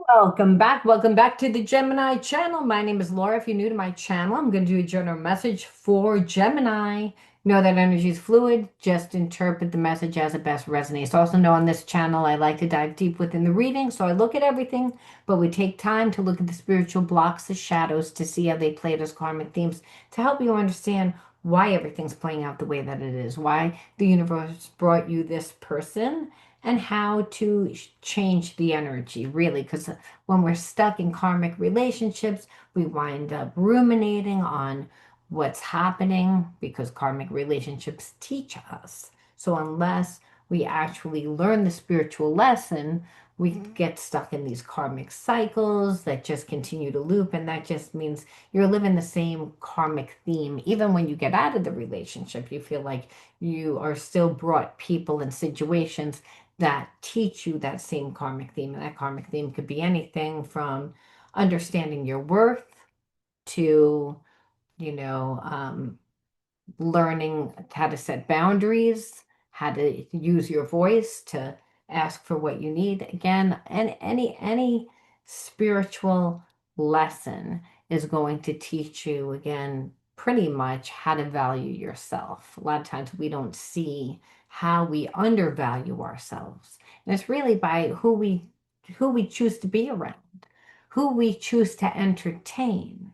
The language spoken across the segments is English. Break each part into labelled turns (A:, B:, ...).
A: Welcome back. Welcome back to the Gemini channel. My name is Laura. If you're new to my channel, I'm going to do a general message for Gemini. Know that energy is fluid. Just interpret the message as it best resonates. Also know on this channel, I like to dive deep within the reading. So I look at everything, but we take time to look at the spiritual blocks, the shadows, to see how they play as karmic themes to help you understand why everything's playing out the way that it is, why the universe brought you this person and how to change the energy, really. Because when we're stuck in karmic relationships, we wind up ruminating on what's happening because karmic relationships teach us. So, unless we actually learn the spiritual lesson, we get stuck in these karmic cycles that just continue to loop. And that just means you're living the same karmic theme. Even when you get out of the relationship, you feel like you are still brought people and situations that teach you that same karmic theme. And that karmic theme could be anything from understanding your worth to, you know, learning how to set boundaries, how to use your voice to ask for what you need. Again, and any spiritual lesson is going to teach you again pretty much how to value yourself. A lot of times we don't see how we undervalue ourselves. And it's really by who we choose to be around, who we choose to entertain,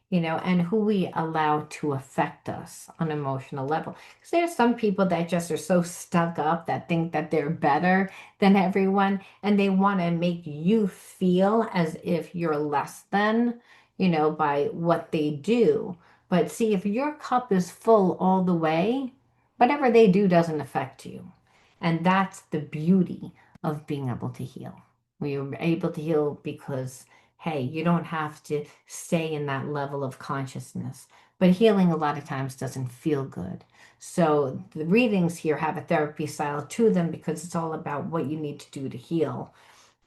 A: and who we allow to affect us on an emotional level. Because there's some people that just are so stuck up that think that they're better than everyone, and they want to make you feel as if you're less than, by what they do. But see, if your cup is full all the way, whatever they do doesn't affect you. And that's the beauty of being able to heal. We are able to heal because hey, you don't have to stay in that level of consciousness. But healing a lot of times doesn't feel good. So the readings here have a therapy style to them because it's all about what you need to do to heal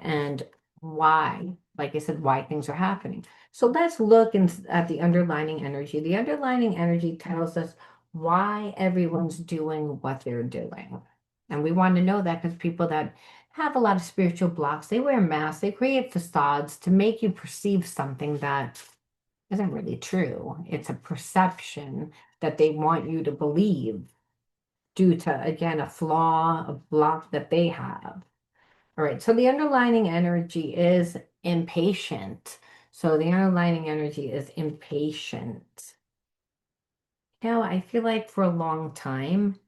A: and why, like I said, why things are happening. So let's look at the underlining energy. The underlining energy tells us why everyone's doing what they're doing. And we want to know that because people that have a lot of spiritual blocks, they wear masks, they create facades to make you perceive something that isn't really true. It's a perception that they want you to believe due to, again, a flaw, a block that they have. All right, so the underlining energy is impatient. So the underlining energy is impatient. I feel like for a long time,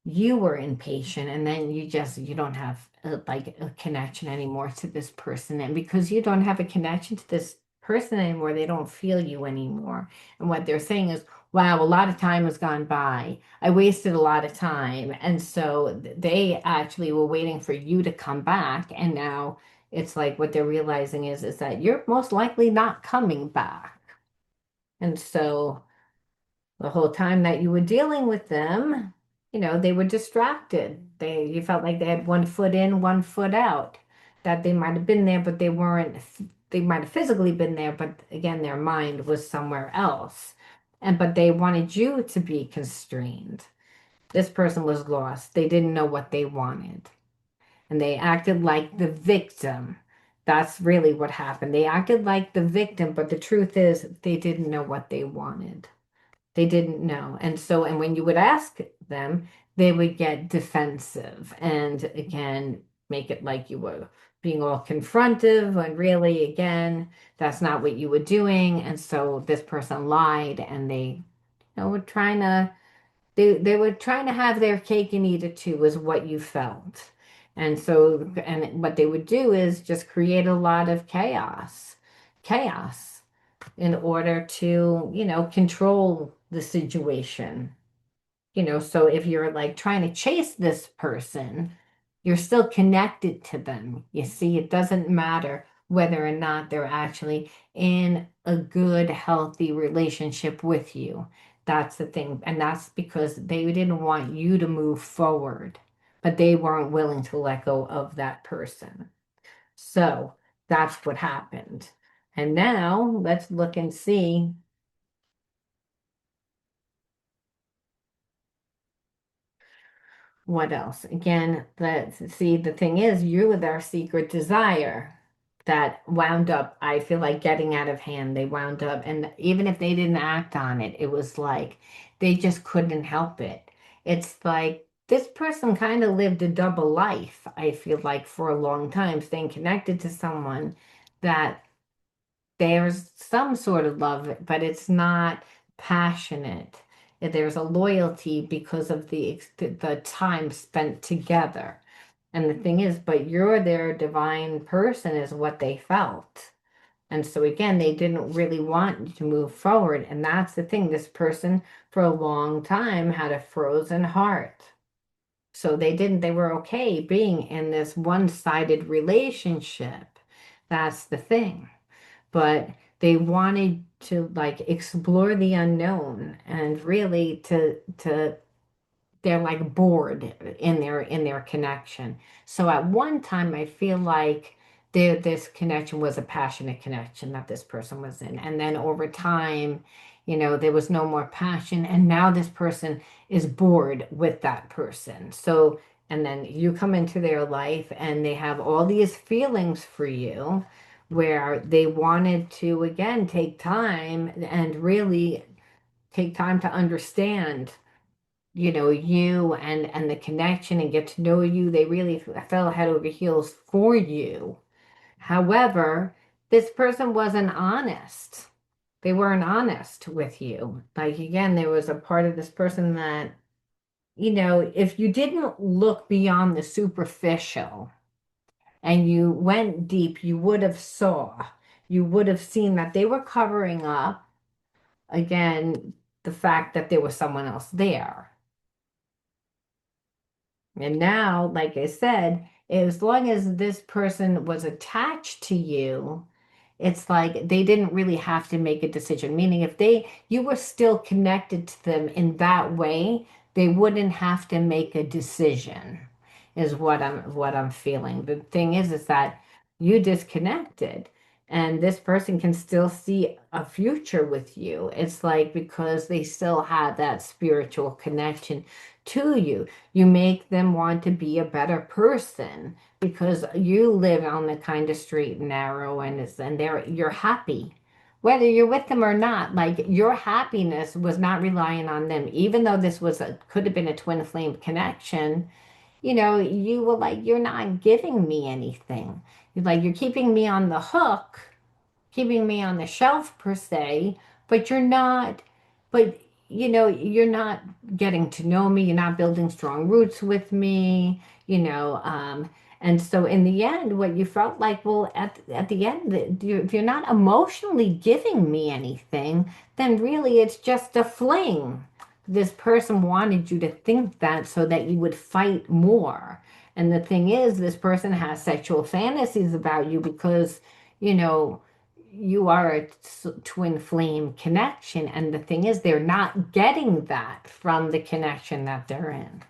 A: you were impatient and then you don't have like a connection anymore to this person. And because you don't have a connection to this person anymore, they don't feel you anymore. And what they're saying is, wow, a lot of time has gone by. I wasted a lot of time. And so they actually were waiting for you to come back. And now it's like what they're realizing is that you're most likely not coming back. And so the whole time that you were dealing with them, they were distracted. You felt like they had one foot in, one foot out, that they might have been there, but they weren't, they might have physically been there, but again, their mind was somewhere else. But they wanted you to be constrained. This person was lost. They didn't know what they wanted. And they acted like the victim. That's really what happened. They acted like the victim, but the truth is they didn't know what they wanted. They didn't know. And when you would ask them, they would get defensive and again, make it like you were being all confrontive when really, again, that's not what you were doing. And so this person lied and were trying to, they were trying to have their cake and eat it too, is what you felt. And what they would do is just create a lot of chaos in order to, control the situation. So if you're like trying to chase this person, you're still connected to them. You see, it doesn't matter whether or not they're actually in a good, healthy relationship with you. That's the thing. And that's because they didn't want you to move forward, but they weren't willing to let go of that person. So that's what happened. And now let's look and see what else. Again, let's see, the thing is, you with our secret desire. that wound up, I feel like, getting out of hand. They wound up, and even if they didn't act on it, it was like they just couldn't help it. It's like this person kind of lived a double life, I feel like, for a long time, staying connected to someone that there's some sort of love, but it's not passionate. There's a loyalty because of the time spent together. And the thing is, but you're their divine person is what they felt. And so again, they didn't really want to move forward. And that's the thing. This person for a long time had a frozen heart. So they were okay being in this one-sided relationship. That's the thing. But they wanted to like explore the unknown and really to they're like bored in their connection. So at one time, I feel like this connection was a passionate connection that this person was in, and then over time, there was no more passion, and now this person is bored with that person. So, and then you come into their life, and they have all these feelings for you, where they wanted to again take time and really take time to understand you and the connection and get to know you. They really fell head over heels for you. However, this person wasn't honest. They weren't honest with you. Like again, there was a part of this person that, if you didn't look beyond the superficial and you went deep, you would have seen that they were covering up again the fact that there was someone else there. And now, like I said, as long as this person was attached to you, it's like they didn't really have to make a decision. Meaning if you were still connected to them in that way, they wouldn't have to make a decision, is what I'm feeling. The thing is that you disconnected and this person can still see a future with you. It's like because they still have that spiritual connection to you. You make them want to be a better person because you live on the kind of straight and narrow and you're happy whether you're with them or not. Like your happiness was not relying on them, even though this could have been a twin flame connection. You were like, you're not giving me anything. You're keeping me on the hook, keeping me on the shelf per se, but but you're not getting to know me. You're not building strong roots with me, and so in the end, what you felt like, well, at the end, if you're not emotionally giving me anything, then really it's just a fling. This person wanted you to think that so that you would fight more. And the thing is, this person has sexual fantasies about you because, you know, you are a twin flame connection. And the thing is, they're not getting that from the connection that they're in.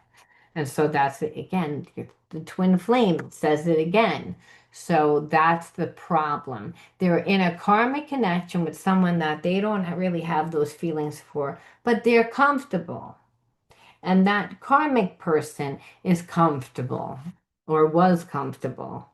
A: And so that's again, the twin flame says it again. So that's the problem. They're in a karmic connection with someone that they don't really have those feelings for, but they're comfortable. And that karmic person is comfortable or was comfortable.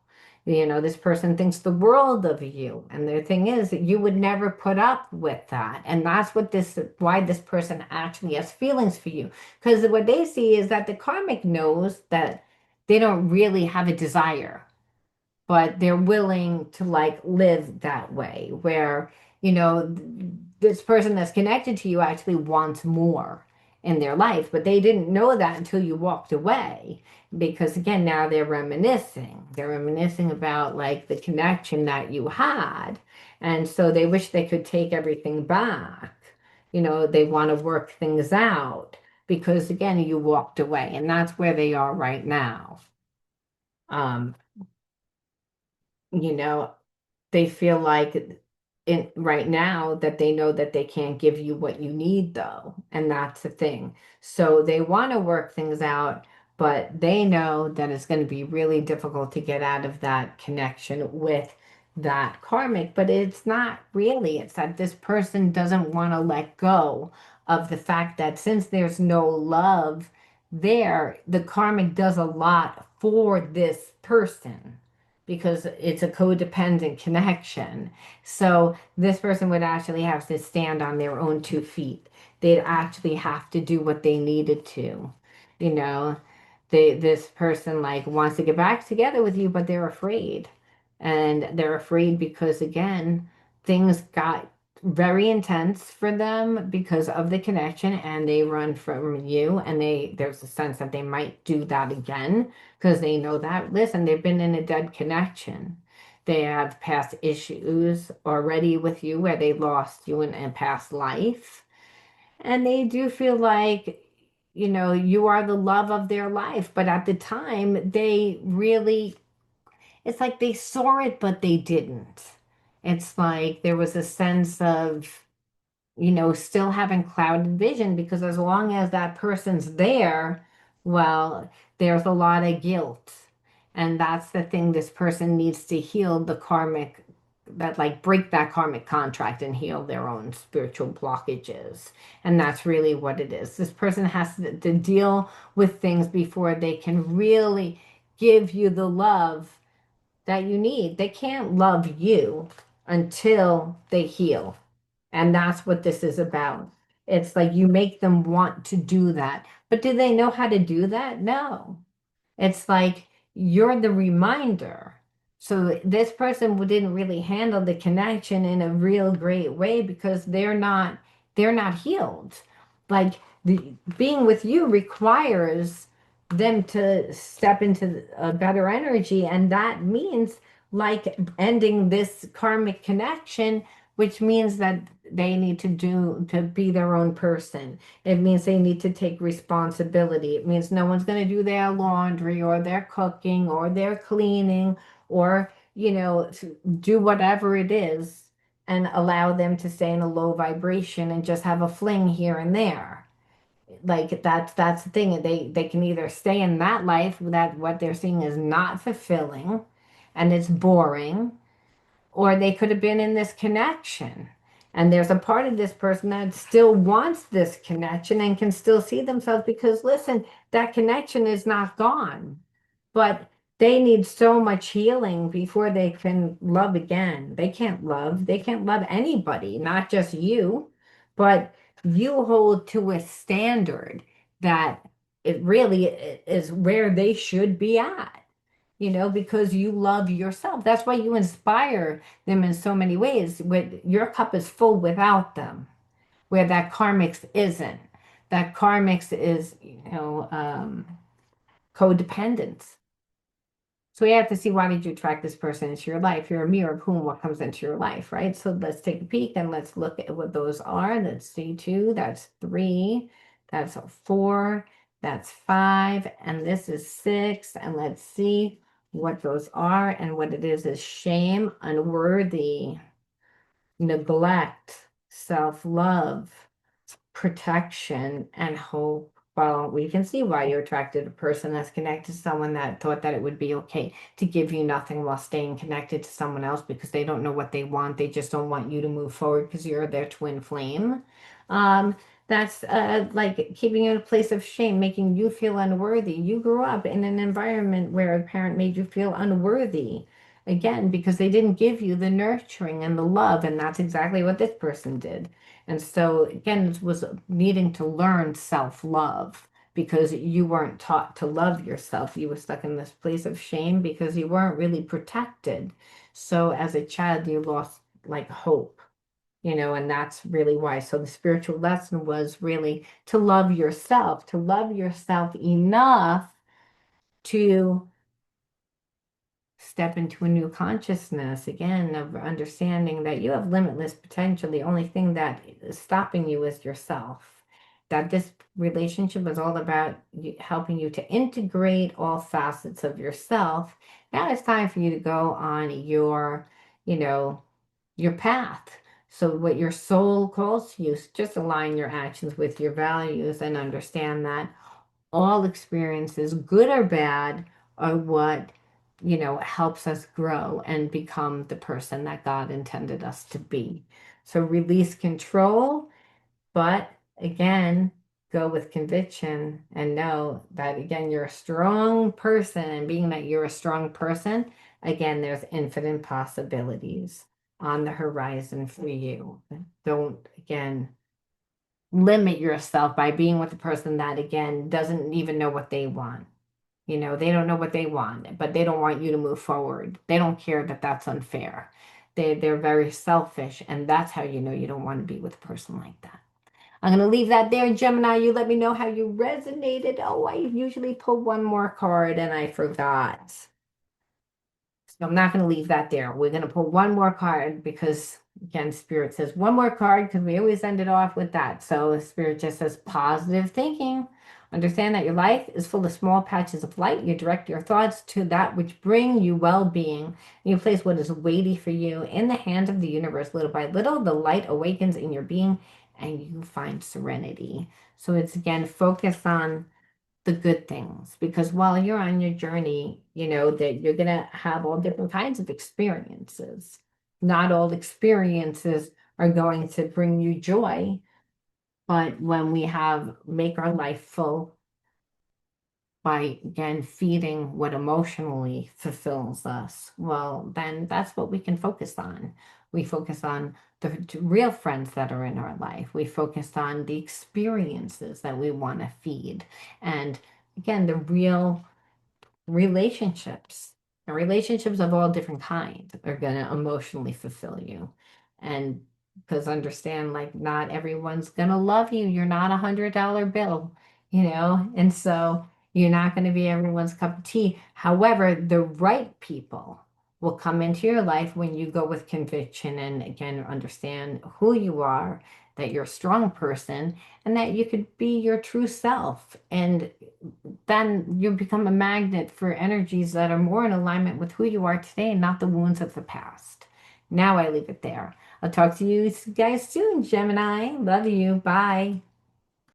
A: This person thinks the world of you. And the thing is that you would never put up with that. And that's why this person actually has feelings for you. Because what they see is that the karmic knows that they don't really have a desire, but they're willing to like live that way where, this person that's connected to you actually wants more in their life, but they didn't know that until you walked away. Because again, now they're reminiscing about like the connection that you had. And so they wish they could take everything back. They want to work things out because again, you walked away, and that's where they are right now. Um, you know, they feel like right now that they know that they can't give you what you need though, and that's the thing. So they want to work things out, but they know that it's going to be really difficult to get out of that connection with that karmic. But it's not really, it's that this person doesn't want to let go of the fact that since there's no love there, the karmic does a lot for this person. because it's a codependent connection. So this person would actually have to stand on their own 2 feet. They'd actually have to do what they needed to. You know, this person like wants to get back together with you, but they're afraid. And they're afraid because again, things got very intense for them because of the connection and they run from you and there's a sense that they might do that again because they know that, listen, they've been in a dead connection. They have past issues already with you where they lost you in a past life. And they do feel like, you are the love of their life. But at the time, they really, it's like they saw it, but they didn't. It's like there was a sense of, still having clouded vision because as long as that person's there, well, there's a lot of guilt. And that's the thing this person needs to heal the karmic, that like break that karmic contract and heal their own spiritual blockages. And that's really what it is. This person has to deal with things before they can really give you the love that you need. They can't love you until they heal. And that's what this is about. It's like you make them want to do that. But do they know how to do that? No. It's like you're the reminder. So this person didn't really handle the connection in a real great way because they're not healed. Like being with you requires them to step into a better energy, and that means like ending this karmic connection, which means that they need to be their own person. It means they need to take responsibility. It means no one's going to do their laundry or their cooking or their cleaning or, do whatever it is and allow them to stay in a low vibration and just have a fling here and there. Like that's the thing. They can either stay in that life that what they're seeing is not fulfilling and it's boring, or they could have been in this connection. And there's a part of this person that still wants this connection and can still see themselves because, listen, that connection is not gone. But they need so much healing before they can love again. They can't love anybody, not just you, but you hold to a standard that it really is where they should be at, because you love yourself. That's why you inspire them in so many ways. Your cup is full without them, where that karmics isn't. That karmics is, codependence. So we have to see, why did you attract this person into your life? You're a mirror of whom, what comes into your life, right? So let's take a peek and let's look at what those are. That's C2, that's 3, that's 4, that's 5, and this is 6. And let's see what those are. And what it is shame, unworthy, neglect, self-love, protection, and hope. Well, we can see why you attracted a person that's connected to someone that thought that it would be okay to give you nothing while staying connected to someone else because they don't know what they want. They just don't want you to move forward because you're their twin flame. Um, that's like keeping you in a place of shame, making you feel unworthy. You grew up in an environment where a parent made you feel unworthy. Again, because they didn't give you the nurturing and the love, and that's exactly what this person did. And so again, it was needing to learn self-love because you weren't taught to love yourself. You were stuck in this place of shame because you weren't really protected. So as a child, you lost like hope, and that's really why. So the spiritual lesson was really to love yourself enough to step into a new consciousness again of understanding that you have limitless potential. The only thing that is stopping you is yourself. That this relationship is all about helping you to integrate all facets of yourself. Now it's time for you to go on you know, your path. So what your soul calls to you, just align your actions with your values and understand that all experiences, good or bad, are what, helps us grow and become the person that God intended us to be. So release control, but again, go with conviction and know that, again, you're a strong person. And being that you're a strong person, again, there's infinite possibilities on the horizon for you. Don't, again, limit yourself by being with a person that, again, doesn't even know what they want. You know, they don't know what they want, but they don't want you to move forward. They don't care that that's unfair. They're very selfish, and that's how you know you don't want to be with a person like that. I'm going to leave that there, Gemini. You let me know how you resonated. Oh, I usually pull one more card and I forgot. So I'm not going to leave that there. We're going to pull one more card because, again, Spirit says one more card because we always ended off with that. So Spirit just says positive thinking. Understand that your life is full of small patches of light. You direct your thoughts to that which bring you well-being. You place what is weighty for you in the hands of the universe. Little by little, the light awakens in your being and you find serenity. So it's, again, focus on the good things, because while you're on your journey, you know that you're going to have all different kinds of experiences. Not all experiences are going to bring you joy, but when we have make our life full by, again, feeding what emotionally fulfills us, well, then that's what we can focus on. We focus on the real friends that are in our life. We focus on the experiences that we want to feed. And again, the real relationships and relationships of all different kinds are going to emotionally fulfill you. And because understand, like, not everyone's going to love you. You're not $100 bill, you know, and so you're not going to be everyone's cup of tea. However, the right people will come into your life when you go with conviction and, again, understand who you are, that you're a strong person, and that you could be your true self. And then you become a magnet for energies that are more in alignment with who you are today, not the wounds of the past. Now I leave it there. I'll talk to you guys soon, Gemini. Love you. Bye.